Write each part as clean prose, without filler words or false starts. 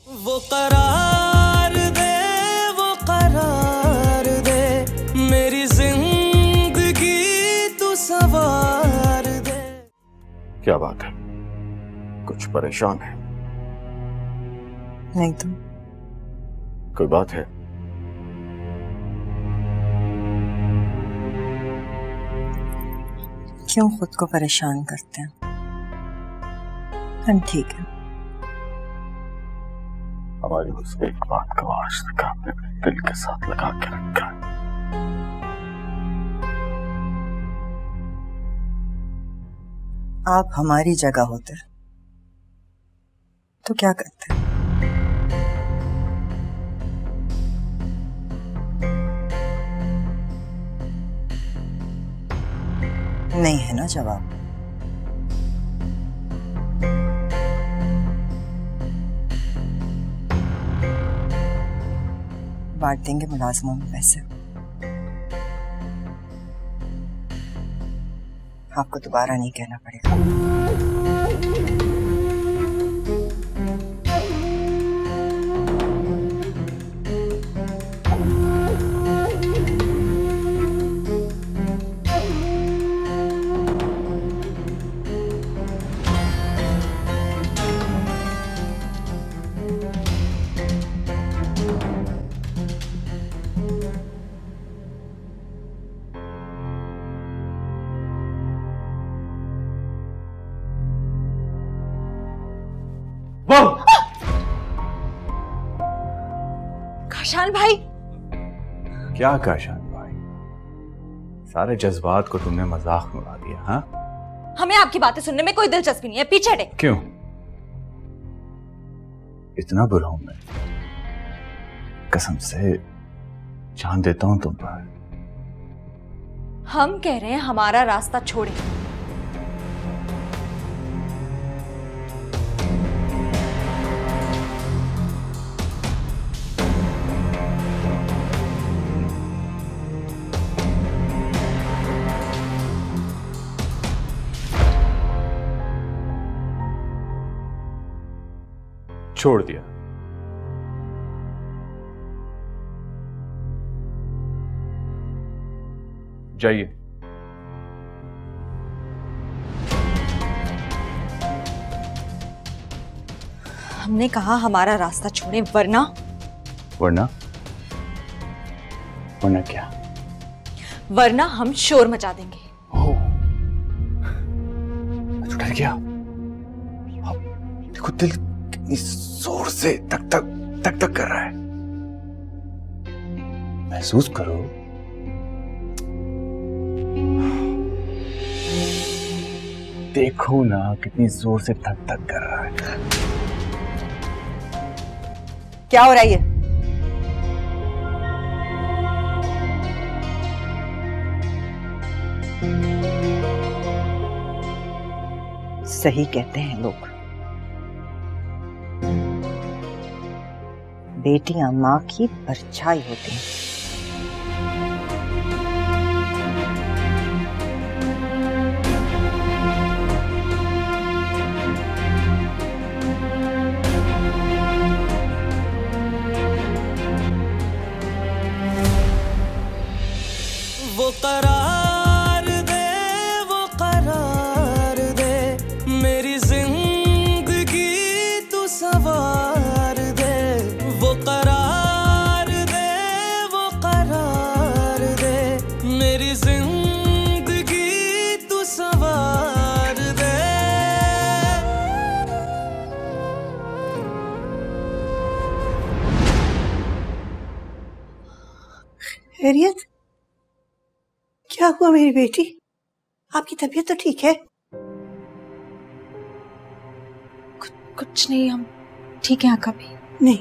वो करार दे मेरी जिंदगी तू सवार दे। क्या बात है, कुछ परेशान है? नहीं तो कोई बात है? क्यों खुद को परेशान करते हैं? हम ठीक है। हमारी उस एक बात को आज तक आपने अपने दिल के साथ लगा के रखा है। आप हमारी जगह होते तो क्या करते? नहीं है ना जवाब? बांट देंगे मुलाजमों में पैसे। आपको दोबारा नहीं कहना पड़ेगा। काशान भाई। क्या काशान भाई, सारे जज्बात को तुमने मजाक में उड़ा दिया। हाँ, हमें आपकी बातें सुनने में कोई दिलचस्पी नहीं है, पीछे हटे। क्यों? इतना बुरा हूं मैं? कसम से जान देता हूं तुम पर। हम कह रहे हैं हमारा रास्ता छोड़े। छोड़ दिया। जाइए। हमने कहा हमारा रास्ता छोड़े, वरना वरना वरना क्या? वरना हम शोर मचा देंगे। ओह, मैं तो डर गया। अब देखो दिल कितनी जोर से धक धक धक धक कर रहा है। महसूस करो। देखो ना कितनी जोर से धक धक कर रहा है। क्या हो रहा है ये? सही कहते हैं लोग, बेटियां मां की परछाई होती हैं। वो करार दे मेरी जिंदगी तू सवार दे। वो करार दे मेरी जिंदगी तू सवार दे। खैरियत? क्या हुआ मेरी बेटी? आपकी तबीयत तो ठीक है? कुछ नहीं, हम ठीक है आका भी। नहीं,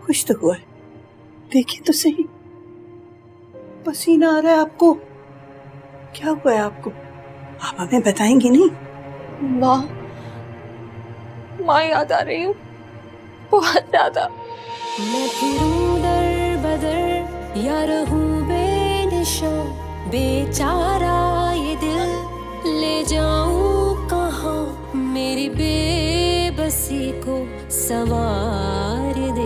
कुछ तो हुआ है। देखिए तो सही, पसीना आ रहा है आपको। क्या हुआ है आपको? आप हमें बताएंगी नहीं? माँ याद आ रही हूँ, बहुत ज्यादा। मैं फिरूं दर बदर या रहूं बेनिशां, बेचारा ये दिल ले जाऊं कहाँ, मेरी बेबसी को को संवार दे।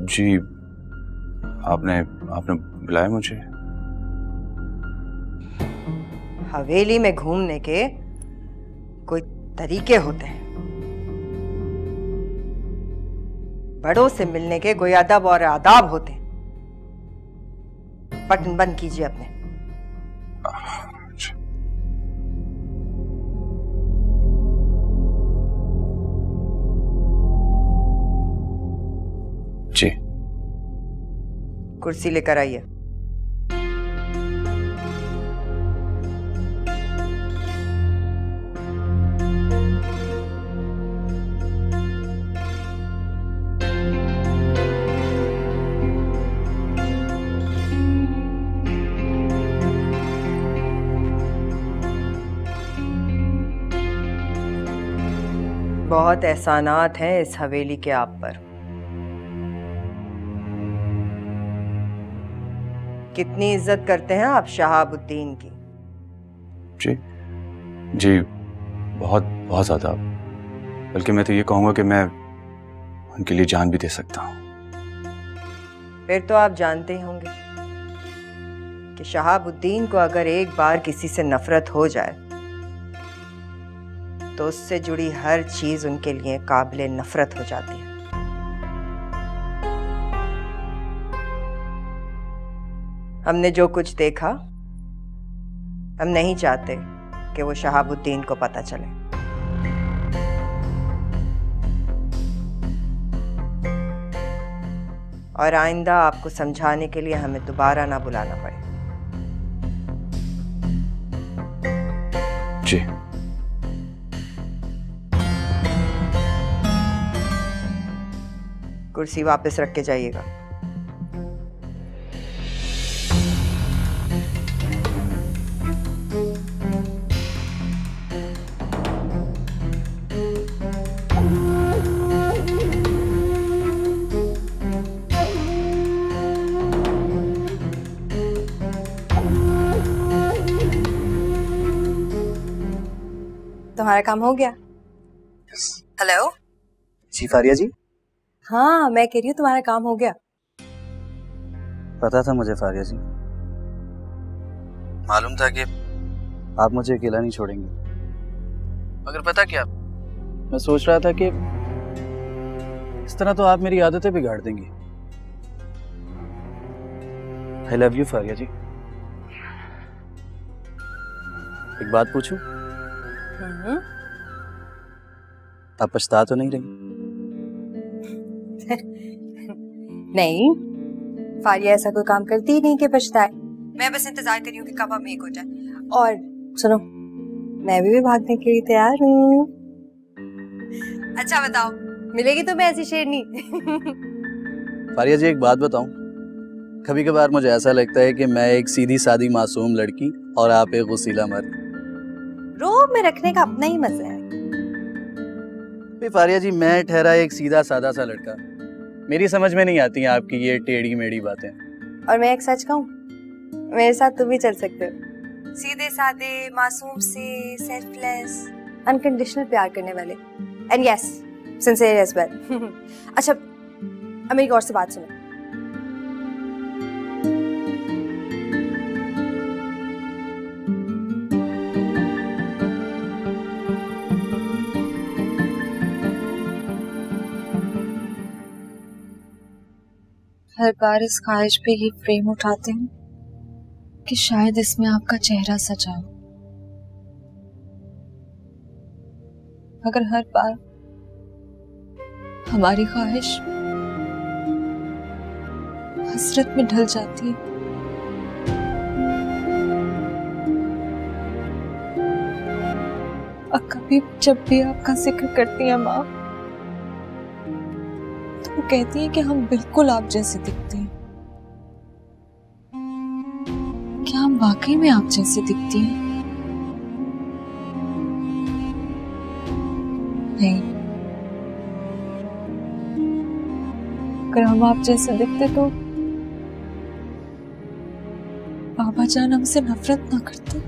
जी, आपने बुलाया मुझे? हवेली में घूमने के कोई तरीके होते हैं, बड़ों से मिलने के कोई अदब और आदाब होते हैं। बटन बंद कीजिए अपने। जी। कुर्सी लेकर आइए। बहुत एहसानात हैं इस हवेली के आप पर। कितनी इज्जत करते हैं आप शहाबुद्दीन की? जी जी, बहुत बहुत ज्यादा। बल्कि मैं तो ये कहूंगा कि मैं उनके लिए जान भी दे सकता हूँ। फिर तो आप जानते ही होंगे कि शहाबुद्दीन को अगर एक बार किसी से नफरत हो जाए तो उससे जुड़ी हर चीज उनके लिए काबिले नफरत हो जाती है। हमने जो कुछ देखा, हम नहीं चाहते कि वो शहाबुद्दीन को पता चले। और आइंदा आपको समझाने के लिए हमें दोबारा ना बुलाना पड़े। जी। कुर्सी वापस रख के जाइएगा। तुम्हारा काम हो गया? हेलो जी फारिया जी। हाँ, मैं कह रही हूँ तुम्हारा काम हो गया। पता था मुझे फारिया जी, मालूम था कि आप मुझे अकेला नहीं छोड़ेंगे, मगर पता क्या, मैं सोच रहा था कि इस तरह तो आप मेरी आदतें बिगाड़ देंगी। आई लव यू फारिया जी। एक बात पूछूं? आप पछता तो नहीं रही? नहीं, फारिया ऐसा कोई काम करती ही नहीं कि पछताए। मैं बस इंतजार कर रही हूँ कि कब हम एक हो जाए। और सुनो, मैं भी भागने के लिए तैयार हूँ। अच्छा बताओ, मिलेगी तो मैं ऐसी शेरनी? फारिया जी एक बात बताऊं, कभी कभार मुझे ऐसा लगता है कि मैं एक सीधी सादी मासूम लड़की और आप एक गुस्सीला मर्द। रोब में रखने का अपना ही मजा है। फारिया जी मैं ठहरा एक सीधा सादा सा लड़का, मेरी समझ में नहीं आती हैं आपकी ये टेढ़ी मेढ़ी बातें। और मैं एक सच कहूं, मेरे साथ तुम भी चल सकते हो। सीधे सादे, मासूम से, सेल्फलेस, अनकंडीशनल प्यार करने वाले, and yes, sincere as well. अच्छा, अब मेरी गौर से बात सुनो। हर बार इस ख्वाहिश पे ये फ्रेम उठाते हैं कि शायद इसमें आपका चेहरा सजा हो, मगर हर बार हमारी ख्वाहिश हसरत में ढल जाती है। और कभी जब भी आपका जिक्र करती हैं माँ, वो कहती है कि हम बिल्कुल आप जैसे दिखते हैं। क्या हम वाकई में आप जैसे दिखती हैं? नहीं, अगर हम आप जैसे दिखते तो बाबा जान हमसे नफरत ना करते।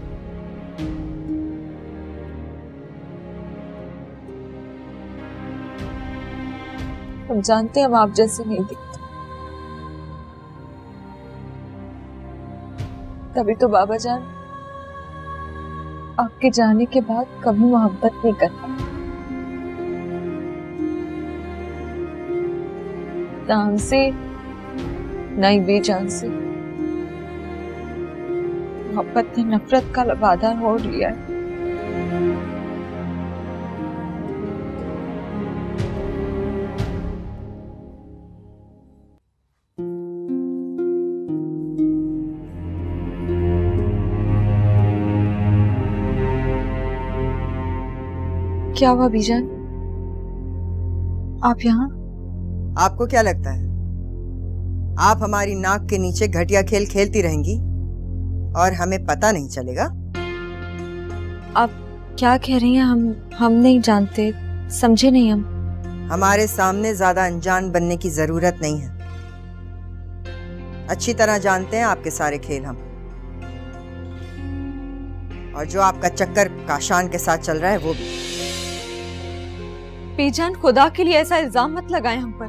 हम जानते हैं हम आप जैसे नहीं दिखते, तभी तो बाबा जान आपके जाने के बाद कभी मोहब्बत नहीं करता, ना हमसे ना ही बेजान से। मोहब्बत ने नफरत का वादा मोड़ लिया है। क्या हुआ बीजान, आप यहाँ? आपको क्या लगता है आप हमारी नाक के नीचे घटिया खेल खेलती रहेंगी और हमें पता नहीं चलेगा? आप क्या कह रही हैं? हम नहीं जानते, समझे नहीं हम। हमारे सामने ज्यादा अनजान बनने की जरूरत नहीं है। अच्छी तरह जानते हैं आपके सारे खेल हम। और जो आपका चक्कर काशान के साथ चल रहा है वो भी। बेजान, खुदा के लिए ऐसा इल्जाम मत लगाएं हम पर।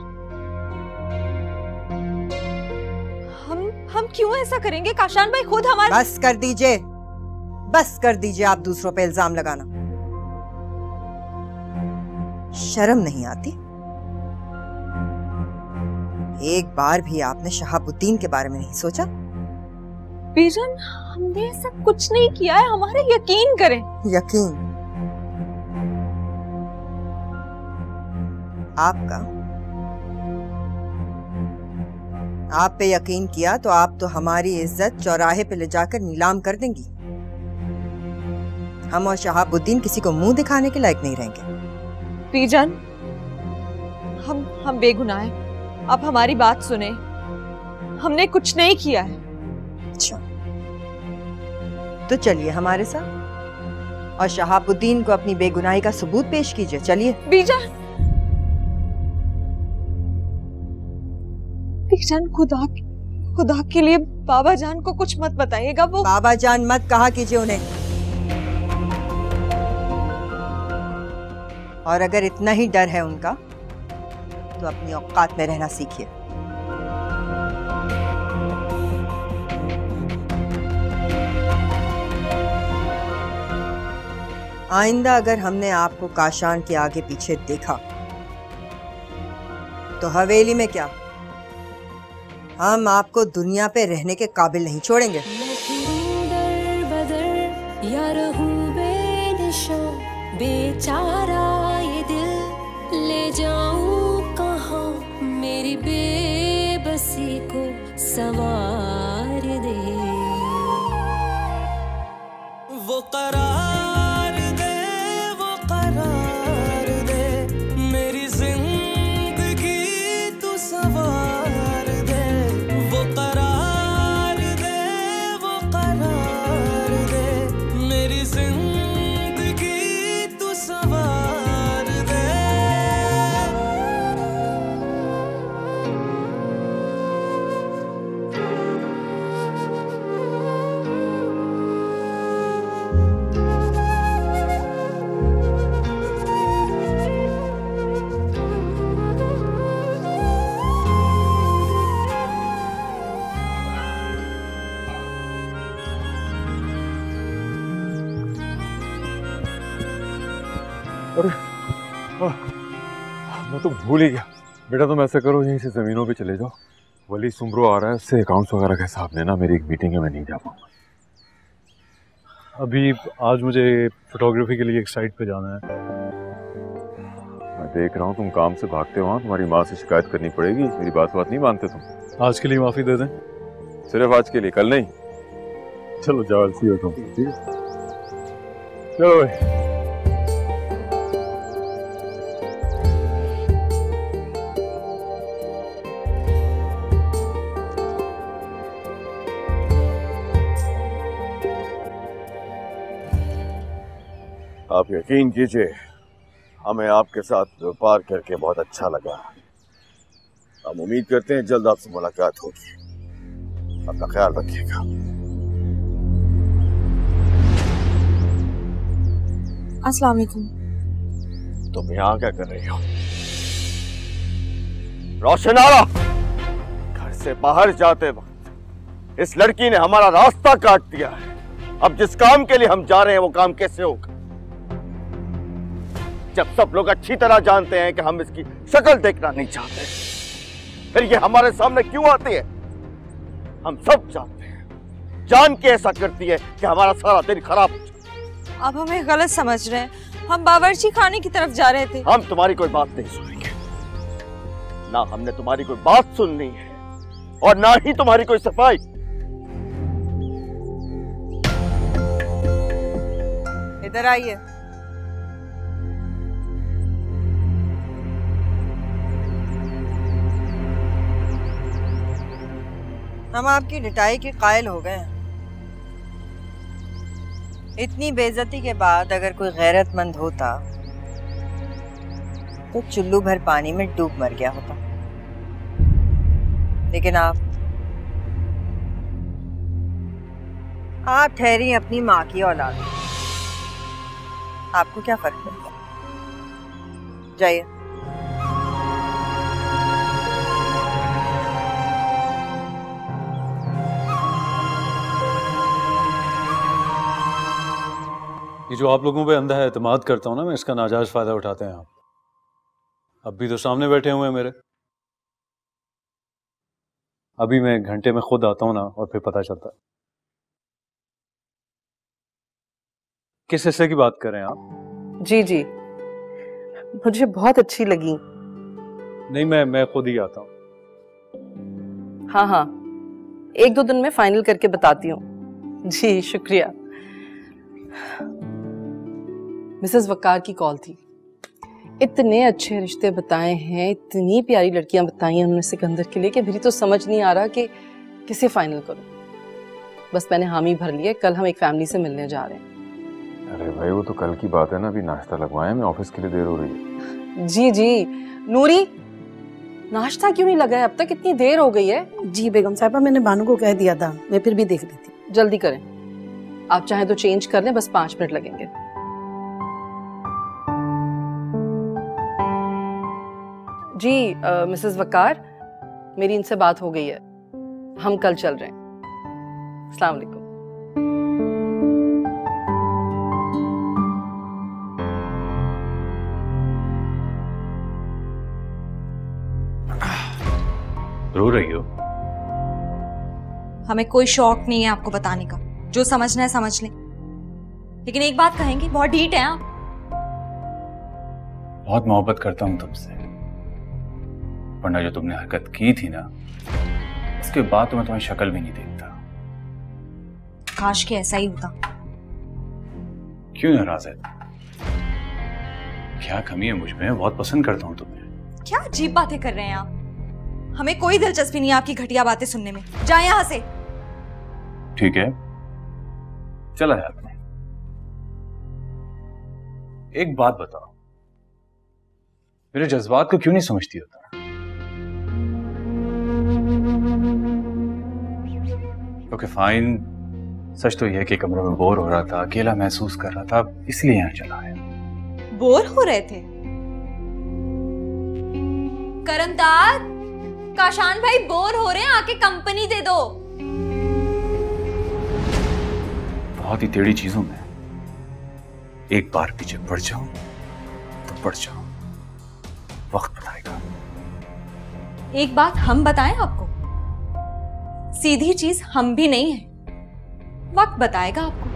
हम क्यों ऐसा करेंगे? काशान भाई खुद हमारे। बस कर दीजिए आप दूसरों पे इल्जाम लगाना। शर्म नहीं आती? एक बार भी आपने शहाबुद्दीन के बारे में नहीं सोचा? बेजान, हमने ऐसा कुछ नहीं किया है, हमारे यकीन करें। यकीन आपका? आप पे यकीन किया तो आप तो हमारी इज्जत चौराहे पे ले जाकर नीलाम कर देंगी। हम और शहाबुद्दीन किसी को मुंह दिखाने के लायक नहीं रहेंगे। बीजान, हम बेगुनाह हैं, आप हमारी बात सुने, हमने कुछ नहीं किया है। अच्छा, तो चलिए हमारे साथ और शहाबुद्दीन को अपनी बेगुनाही का सबूत पेश कीजिए। चलिए। बीजान, खुदा के लिए बाबा जान को कुछ मत बताइएगा। वो बाबा जान मत कहा कीजिए उन्हें। और अगर इतना ही डर है उनका तो अपनी औकात में रहना सीखिए। आइंदा अगर हमने आपको काशान के आगे पीछे देखा तो हवेली में क्या, हम आपको दुनिया पे रहने के काबिल नहीं छोड़ेंगे। या रहूं बेनिशां बेचारा ये दिल, ले जाऊं कहाँ मेरी बेबसी को सवार दे। वो करार दे, वो करार दे, मेरी जिंदगी तू सवार दे। वो करार दे, वो करार दे, मेरी जिंदगी तू सवार दे। अरे मैं तो भूल ही गया। बेटा तुम ऐसा करो, यहीं से ज़मीनों पे चले जाओ। वली सुमरो आ रहा है, उससे अकाउंट्स वगैरह का हिसाब लेना। मेरी एक मीटिंग है, मैं नहीं जा पाऊंगा। अभी आज मुझे फोटोग्राफी के लिए एक साइट पे जाना है। मैं देख रहा हूँ तुम काम से भागते हो, तुम्हारी माँ से शिकायत करनी पड़ेगी। मेरी बात नहीं मानते तुम। आज के लिए माफ़ी दे दें। सिर्फ आज के लिए, कल नहीं। चलो जाओ, अलसी हो तुम। ठीक है, चलो भाई। आप यकीन कीजिए, हमें आपके साथ व्यापार करके बहुत अच्छा लगा। हम उम्मीद करते हैं जल्द आपसे मुलाकात होगी। अपना ख्याल रखिएगा। अस्सलाम वालेकुम। तुम यहाँ क्या कर रही हो? रोशनारा, घर से बाहर जाते वक्त इस लड़की ने हमारा रास्ता काट दिया है। अब जिस काम के लिए हम जा रहे हैं वो काम कैसे होगा? जब सब लोग अच्छी तरह जानते हैं कि हम इसकी शक्ल देखना नहीं चाहते, फिर ये हमारे सामने क्यों आती है? हम सब जानते हैं, जान के ऐसा करती है कि हमारा सारा दिन खराब हो जाए। आप हमें गलत समझ रहे हैं, हम बावर्ची खाने की तरफ जा रहे थे। हम तुम्हारी कोई बात नहीं सुनेंगे, ना हमने तुम्हारी कोई बात सुननी है और ना ही तुम्हारी कोई सफाई। इधर आइए। हम आपकी डिटाई के कायल हो गए हैं। इतनी बेइज्जती के बाद अगर कोई गैरतमंद होता तो चुल्लू भर पानी में डूब मर गया होता, लेकिन आप ठहरी अपनी माँ की औलाद। आपको क्या फर्क पड़ता? जाइए। ये जो आप लोगों पे अंधा एतमाद करता हूँ ना मैं, इसका नाजायज फायदा उठाते हैं आप। अब भी तो सामने बैठे हुए हैं मेरे। अभी मैं घंटे में खुद आता हूँ ना और फिर पता चलता है। किस हिस्से की बात कर रहे हैं आप? जी जी, मुझे बहुत अच्छी लगी। नहीं, मैं खुद ही आता हूँ। हाँ हाँ, 1-2 दिन में फाइनल करके बताती हूँ। जी शुक्रिया। मिसेस वकार की कॉल थी। इतने अच्छे रिश्ते बताए हैं, इतनी प्यारी लड़कियां बताई हैं उन्होंने सिकंदर के लिए कि मेरी तो समझ नहीं आ रहा कि किसे फाइनल करूं। बस मैंने हामी भर लिया। कल हम एक फैमिली से मिलने जा रहे हैं। अरे भाई वो तो कल की बात है ना, अभी नाश्ता लगवाया, मैं ऑफिस के लिए देर हो रही है। जी जी। नूरी, नाश्ता क्यों नहीं लगाया अब तक? इतनी देर हो गई है। जी बेगम साहिबा, मैंने बानू को कह दिया था, मैं फिर भी देख रही थी। जल्दी करें, आप चाहें तो चेंज कर लें, बस 5 मिनट लगेंगे। जी मिसेस वकार, मेरी इनसे बात हो गई है, हम कल चल रहे हैं। अस्सलाम वालेकुम। रो रही हो? हमें कोई शौक नहीं है आपको बताने का, जो समझना है समझ लें। लेकिन एक बात कहेंगे, बहुत ढीठ है आप। बहुत मोहब्बत करता हूं तुमसे, वरना जो तुमने हरकत की थी ना, उसके बाद तो मैं तुम्हारी शक्ल भी नहीं देखता। काश कि ऐसा ही होता। क्यों नाराज है? क्या कमी है मुझ में? बहुत पसंद करता हूं तुम्हें। क्या अजीब बातें कर रहे हैं आप? हमें कोई दिलचस्पी नहीं है आपकी घटिया बातें सुनने में। जाए यहां से। ठीक है, चला जाता हूं। एक बात बताओ, मेरे जज्बात को क्यों नहीं समझती होता? ओके फाइन, सच तो यह कि कमरे में बोर हो रहा था, अकेला महसूस कर रहा था, इसलिए यहाँ चला आया। बोर हो रहे थे? करमदाद, काशान भाई बोर हो रहे हैं, आके कंपनी दे दो। बहुत ही टेढ़ी चीजों में एक बार पीछे पड़ जाऊं तो पड़ जाऊं, वक्त बताएगा। एक बात हम बताएं आपको, सीधी चीज हम भी नहीं है, वक्त बताएगा आपको।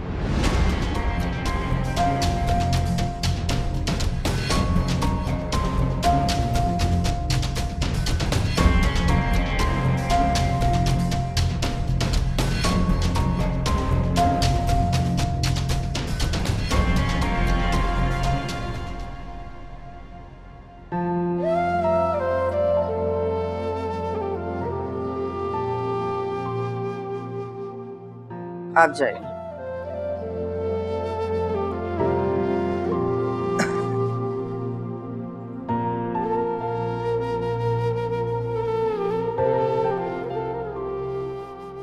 आप जाइए।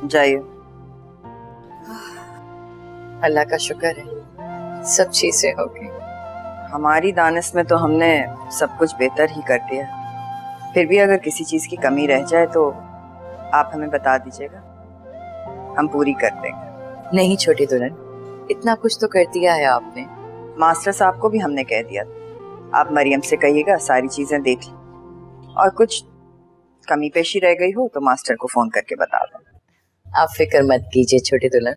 जाइए। अल्लाह का शुक्र है, सब चीजें हो गई। हमारी दानिश में तो हमने सब कुछ बेहतर ही कर दिया, फिर भी अगर किसी चीज की कमी रह जाए तो आप हमें बता दीजिएगा, हम पूरी कर देंगे। नहीं छोटी दुल्हन, इतना कुछ तो कर दिया है आपने। मास्टर साहब को भी हमने कह दिया, आप मरियम से कहिएगा सारी चीजें देख ली, और कुछ कमी पेशी रह गई हो तो मास्टर को फोन करके बता दो। आप फिक्र मत कीजिए छोटी दुल्हन,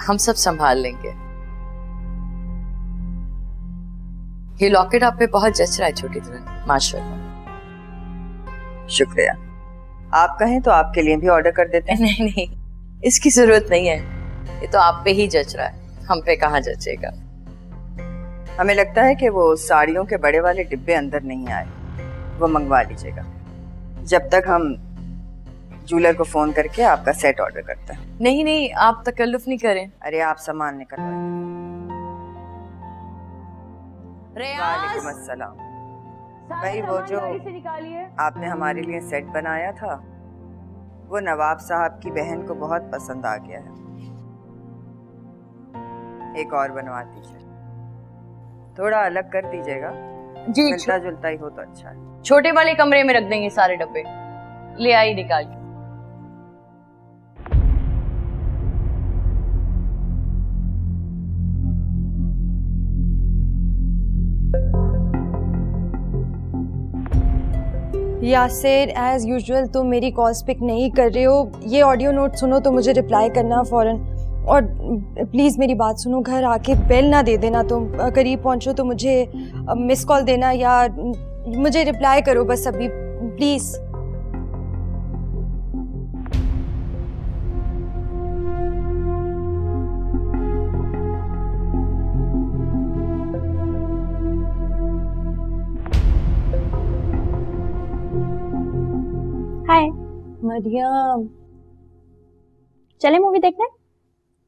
हम सब संभाल लेंगे। ये लॉकेट आप पे बहुत जच रहा है छोटी दुल्हन, माशाल्लाह। शुक्रिया। आप कहें तो आपके लिए भी ऑर्डर कर देते हैं। नहीं नहीं, इसकी जरूरत नहीं है, ये तो आप पे ही जच रहा है, हम पे कहाँ जचेगा। हमें लगता है कि वो साड़ियों के बड़े वाले डिब्बे अंदर नहीं आए, वो मंगवा लीजिएगा, जब तक हम जूलर को फोन करके आपका सेट ऑर्डर करते हैं। नहीं नहीं, आप तकल्लुफ नहीं करें। अरे आप सामान निकलवाइए। वालेकुम अस्सलाम। भाई वो जो आपने हमारे लिए सेट बनाया था वो नवाब साहब की बहन को बहुत पसंद आ गया है, एक और बनवा दीजिए, थोड़ा अलग कर दीजिएगा जी, मिलता जुलता ही हो तो अच्छा है। छोटे वाले कमरे में रख देंगे सारे डब्बे, ले आई निकाल के। यासिर, एज यूजुअल तुम मेरी कॉल्स पिक नहीं कर रहे हो। ये ऑडियो नोट सुनो तो मुझे रिप्लाई करना फ़ौरन, और प्लीज़ मेरी बात सुनो, घर आके बेल ना दे देना, तुम करीब पहुंचो तो मुझे मिस कॉल देना या मुझे रिप्लाई करो बस अभी, प्लीज़। हाय मरियम, चले मूवी देखने?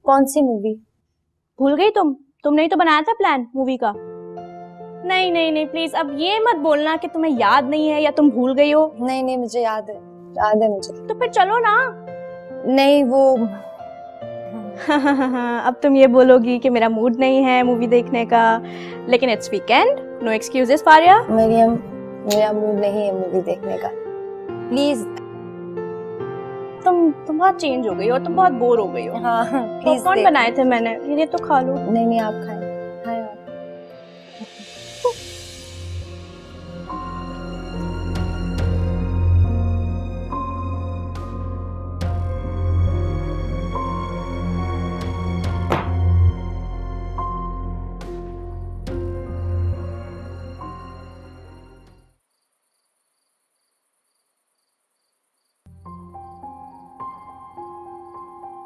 कौन सी मूवी? भूल गई तुमने ही तो बनाया था प्लान मूवी का। नहीं नहीं नहीं प्लीज, अब ये मत बोलना कि तुम्हें याद नहीं है या तुम भूल गई हो। नहीं नहीं मुझे याद है मुझे। तो फिर चलो ना। नहीं वो अब तुम ये बोलोगी कि मेरा मूड नहीं है मूवी देखने का, लेकिन it's weekend, no excuses Faria. Maryam, मेरा मूड नहीं है मूवी देखने का, प्लीज। तुम बहुत चेंज हो गई हो, तुम बहुत बोर हो गई हो। हाँ प्लीज। कौन बनाए थे मैंने, ये तो खा लो। नहीं नहीं आप खाएं।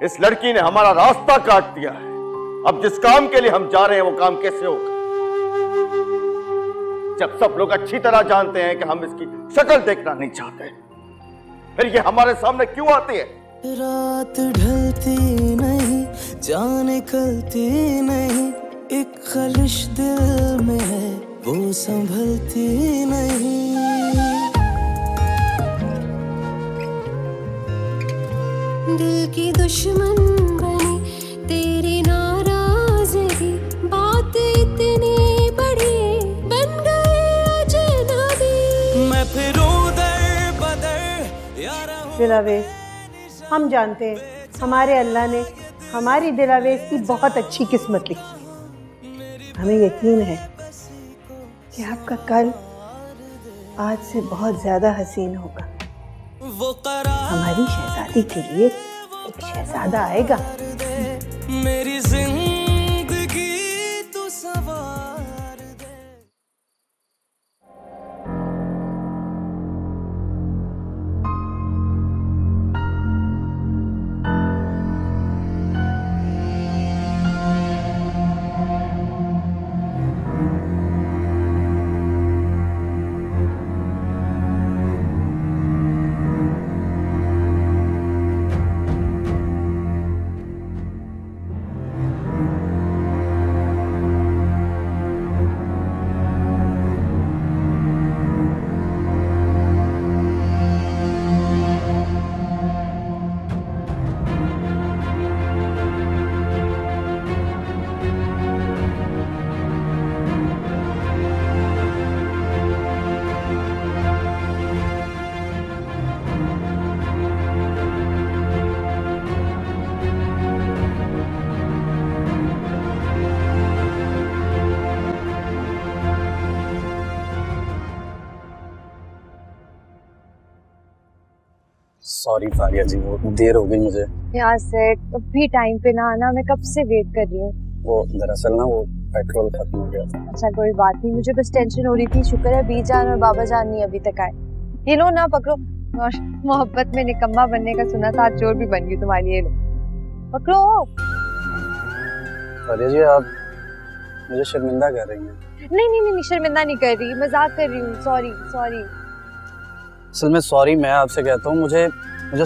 इस लड़की ने हमारा रास्ता काट दिया है। अब जिस काम के लिए हम जा रहे हैं वो काम कैसे होगा? जब सब लोग अच्छी तरह जानते हैं कि हम इसकी शक्ल देखना नहीं चाहते, फिर ये हमारे सामने क्यों आती है? रात ढलती नहीं, जान निकलती नहीं, एक खलिश दिल में है वो संभलती नहीं। दिल की दुश्मन बनी तेरी नाराजगी, बात इतनी बड़ी बन गई अजनबी। मैं फिरूं दर बदर यारा। दिलावेश, हम जानते हैं हमारे अल्लाह ने हमारी दिलावेश की बहुत अच्छी किस्मत लिखी। हमें यकीन है कि आपका कल आज से बहुत ज्यादा हसीन होगा। हमारी शहजादी के लिए एक शहजादा आएगा। मेरी जिंदगी तू सवार दे। सॉरी फारिया जी, वो देर हो गई मुझे। यार सेट भी टाइम पे ना आना, मैं कब से वेट कर रही हूँ। वो दरअसल ना वो पेट्रोल खत्म हो गया था। अच्छा कोई बात नहीं, मुझे बस टेंशन हो रही थी। शुक्र है बीजान और बाबा जान नहीं अभी तक आए। ये लो ना पकड़ो। और मोहब्बत में निकम्मा बनने का सुना था, आज चोर भी बन गई तुम्हारे लिए। लो पकड़ो। फारिया जी आप मुझे शर्मिंदा कर रही हैं। नहीं नहीं नहीं, शर्मिंदा नहीं कर रही, मजाक कर रही हूँ। Sorry sorry. असल में सॉरी मैं आपसे कहता हूँ, मुझे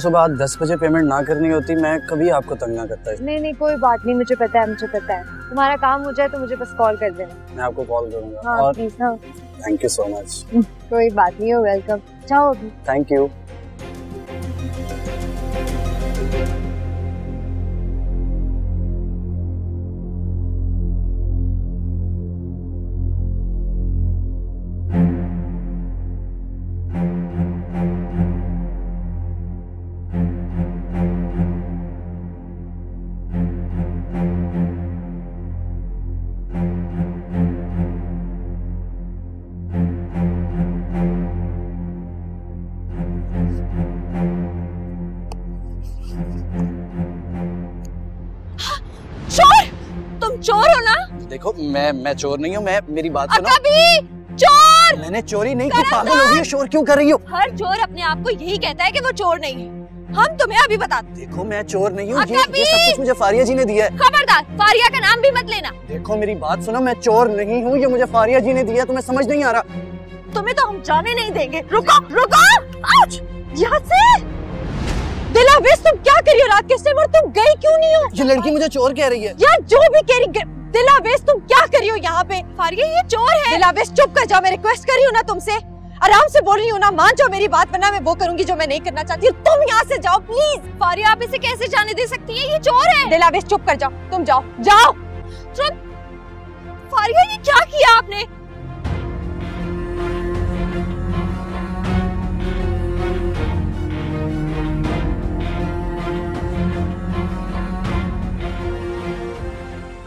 सुबह 10 बजे पेमेंट ना करनी होती, मैं कभी आपको तंग ना करता। नहीं नहीं कोई बात नहीं, मुझे पता है, मुझे पता है। तुम्हारा काम हो जाए तो मुझे बस कॉल कर देना। मैं आपको कॉल करूंगा। हाँ और प्लीज। हाँ थैंक यू सो मच। कोई बात नहीं, हो वेलकम। जाओ अभी। Thank you. चोर हो ना? देखो मैं चोर नहीं हूँ, मैं मेरी बात सुनो। अकबी, चोर! मैंने चोरी नहीं की। पागल हो गई, शोर क्यों कर रही हो? हर चोर अपने आप को यही कहता है कि वो चोर नहीं है। हम तुम्हें अभी बताते। देखो मैं चोर नहीं हूँ, ये सब कुछ मुझे फारिया जी ने दिया है। खबरदार, फारिया का नाम भी मत लेना। देखो मेरी बात सुनो, मैं चोर नहीं हूँ, ये मुझे फारिया जी ने दिया। तुम्हें समझ नहीं आ रहा? तुम्हें तो हम जाने नहीं देंगे। रुको रुको, आउच! यहाँ से दिलावेश, तुम क्या कर रही हो रात के समय? तुम गई क्यों नहीं हो? ये लड़की मुझे चोर कह रही है। यार जो भी कह रही, दिलावेश तुम क्या कर रही हो यहाँ पे? फारिया ये चोर है। दिलावेश चुप कर जाओ, मैं रिक्वेस्ट कर रही हूँ ना तुमसे, आराम से बोल रही हूँ ना, मान जाओ मेरी बात, वरना मैं वो करूंगी जो मैं नहीं करना चाहती हूँ। तुम यहाँ से जाओ प्लीज। फारिया आप इसे कैसे जाने दे सकती है? ये चोर है। दिलावेश चुप कर जाओ, तुम जाओ जाओ। फारिया ये क्या किया आपने?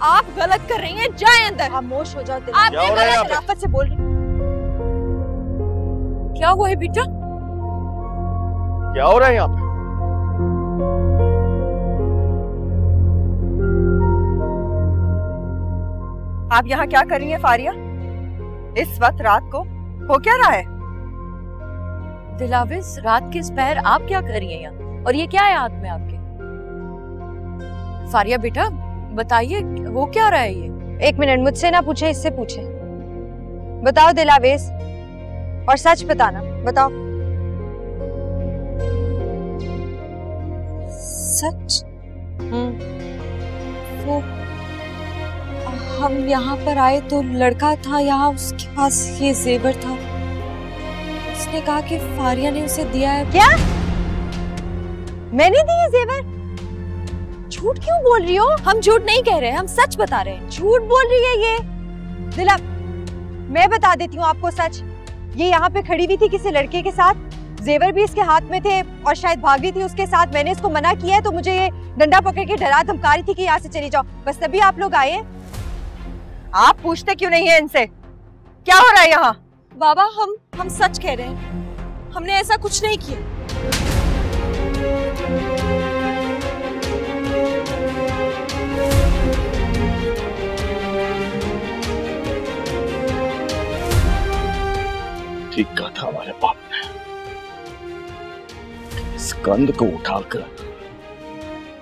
आप गलत कर रही हैं, जाए अंदर। खामोश हो जाओ। आप गलत शराफत से बोल रही। क्या हुआ है बेटा? क्या हो रहा है यहाँ पे? आप यहाँ क्या कर रही हैं फारिया? इस वक्त रात को हो क्या रहा है? दिलावेश, रात के इस पहर आप क्या कर रही हैं यहाँ? और ये क्या है हाथ में आपके? फारिया बेटा बताइए हो क्या रहा है ये? एक मिनट, मुझसे ना पूछे, इससे पूछे। बताओ दिलावेश, और सच बताना, बताओ। सच? वो हम यहाँ पर आए तो लड़का था यहाँ, उसके पास ये जेवर था। उसने कहा कि फारिया ने उसे दिया है। क्या? मैंने दिए जेवर? झूठ क्यों बोल रही हो? हम झूठ नहीं कह रहे, हम सच बता रहे हैं। झूठ बोल रही है ये दिला। मैं बता देती हूँ आपको सच। ये यहाँ पे खड़ी हुई थी किसी लड़के के साथ, जेवर भी इसके हाथ में थे और शायद भाग रही थी उसके साथ। मैंने इसको मना किया है तो मुझे ये डंडा पकड़ के डरा धमका रही थी कि यहाँ से चली जाओ। बस तभी आप लोग आए हैं। आप पूछते क्यों नहीं है इनसे क्या हो रहा है यहाँ? बाबा हम सच कह रहे हैं, हमने ऐसा कुछ नहीं किया। ठीक कहा था हमारे बाप ने, इस कंद को उठाकर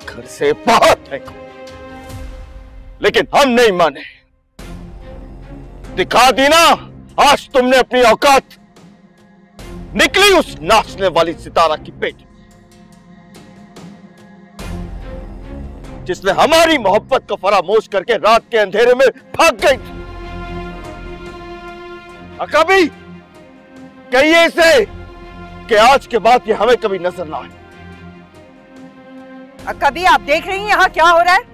घर से बाहर फेंको, लेकिन हम नहीं माने। दिखा दी ना आज तुमने अपनी औकात। निकली उस नाचने वाली सितारा की बेटी जिसने हमारी मोहब्बत को फरामोश करके रात के अंधेरे में भाग गई थी। कभी कहिए इसे कि आज के बाद ये हमें कभी नजर ना आए। कभी आप देख रही हैं यहाँ क्या हो रहा है?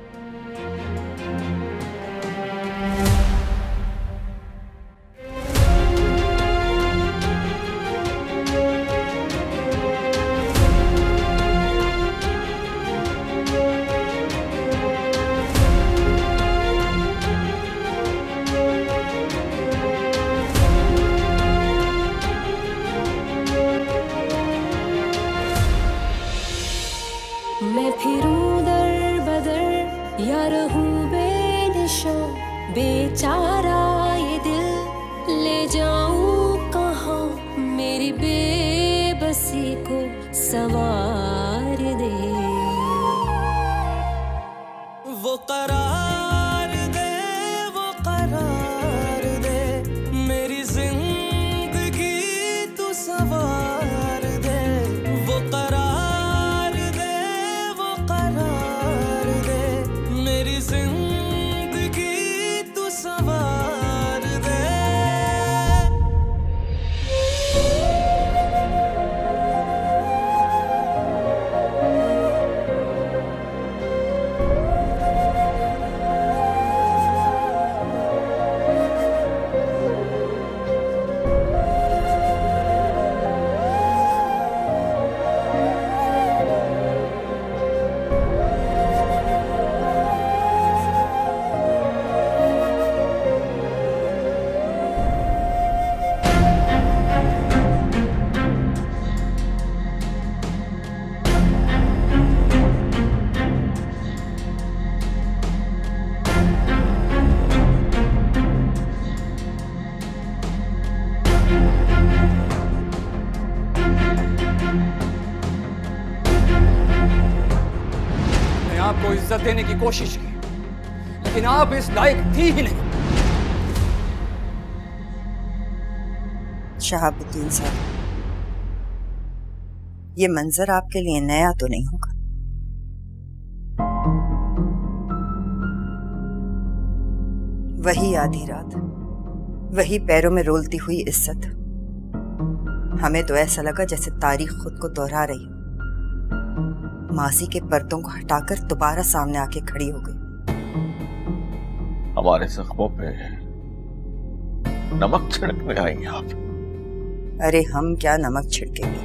मैं फिरूं दर बदर या रहूं बेनिशान, बेचारा ये दिल ले जाऊं कहाँ, मेरी बेबसी को सवार दे। वो करार दे, वो करार दे, मेरी जिंदगी तू सवार दे। वो करार मेरी जिंदगी तू सवार दे। आपको इज्जत देने की कोशिश की, लेकिन आप इस लायक थी ही नहीं। शहाबुद्दीन साहब, ये मंजर आपके लिए नया तो नहीं होगा। वही आधी रात, वही पैरों में रोलती हुई इज्जत। हमें तो ऐसा लगा जैसे तारीख खुद को दोहरा रही, माजी के पर्दों को हटाकर दोबारा सामने आके खड़ी हो गई। हमारे जख्मों पे नमक छिड़कने आई आप। अरे हम क्या नमक छिड़केंगे,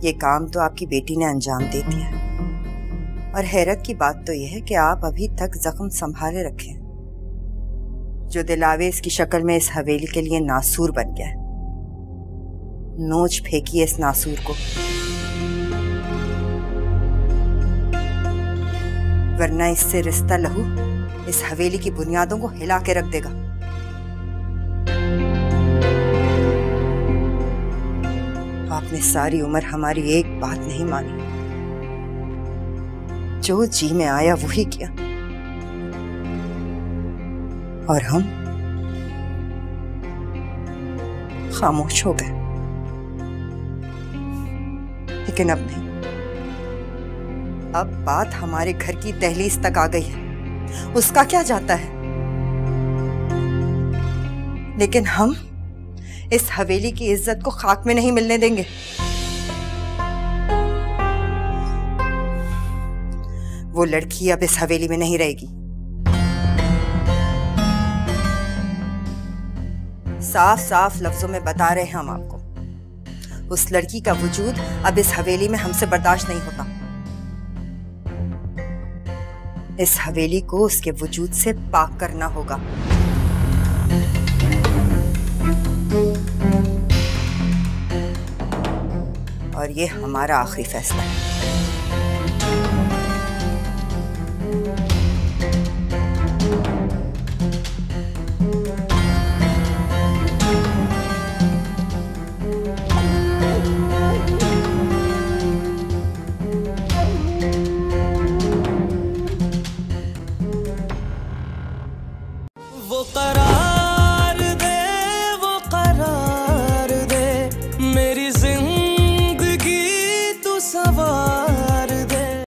ये काम तो आपकी बेटी ने अंजाम दे दिया। और हैरत की बात तो यह है कि आप अभी तक जख्म संभाले रखे हैं। जो दिलावेश की शक्ल में इस हवेली के लिए नासूर बन गया है, नोच फेंकिए इस नासूर को, वरना इससे रिश्ता लहू इस हवेली की बुनियादों को हिला के रख देगा। आपने सारी उम्र हमारी एक बात नहीं मानी, जो जी में आया वही किया, और हम खामोश हो गए। लेकिन अब नहीं, अब बात हमारे घर की दहलीज तक आ गई है। उसका क्या जाता है, लेकिन हम इस हवेली की इज्जत को खाक में नहीं मिलने देंगे। वो लड़की अब इस हवेली में नहीं रहेगी। साफ साफ लफ्जों में बता रहे हैं हम आपको, उस लड़की का वजूद अब इस हवेली में हमसे बर्दाश्त नहीं होता। इस हवेली को उसके वजूद से पाक करना होगा। और ये हमारा आखिरी फैसला है।